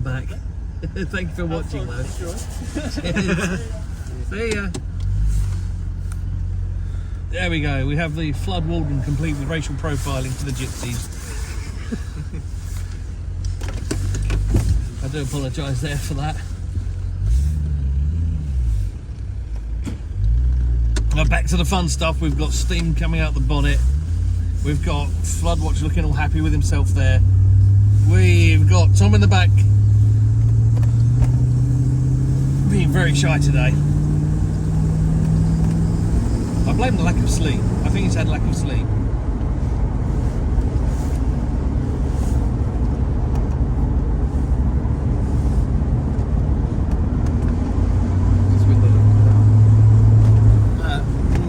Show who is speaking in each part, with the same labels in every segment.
Speaker 1: the back. Thank you for watching, though. See ya. There we go. We have the flood warden complete with racial profiling for the gypsies. I do apologise there for that. Now back to the fun stuff. We've got steam coming out the bonnet. We've got Floodwatch looking all happy with himself there. We've got Tom in the back being very shy today. I blame the lack of sleep. I think he's had lack of sleep.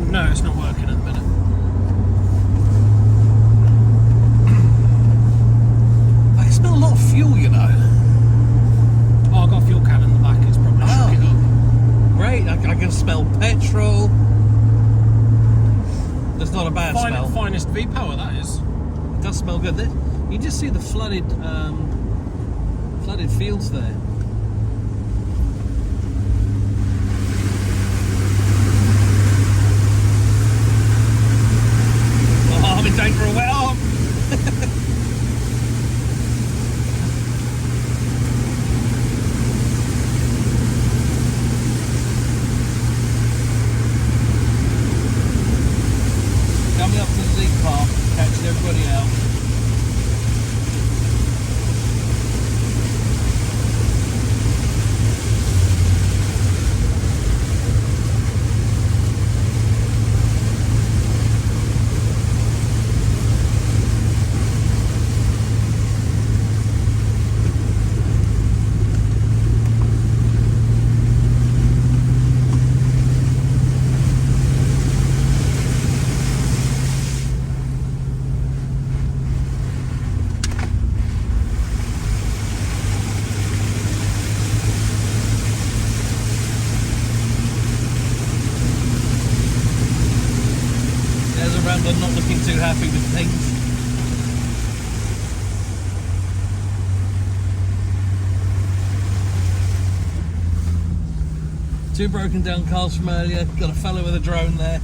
Speaker 2: No, it's not working at the minute.
Speaker 1: I can smell a lot of fuel, you know.
Speaker 2: Oh, I've got a fuel can in the back, it's probably shook it up.
Speaker 1: Great, I can smell petrol. There's not a bad smell.
Speaker 2: Finest V-Power, that is.
Speaker 1: It does smell good. You just see the flooded fields there. Oh, I'm in danger for a wet arm. Coming up to the Zeke Park, catching everybody out. Rambler not looking too happy with things. Two broken down cars from earlier. Got a fellow with a drone there.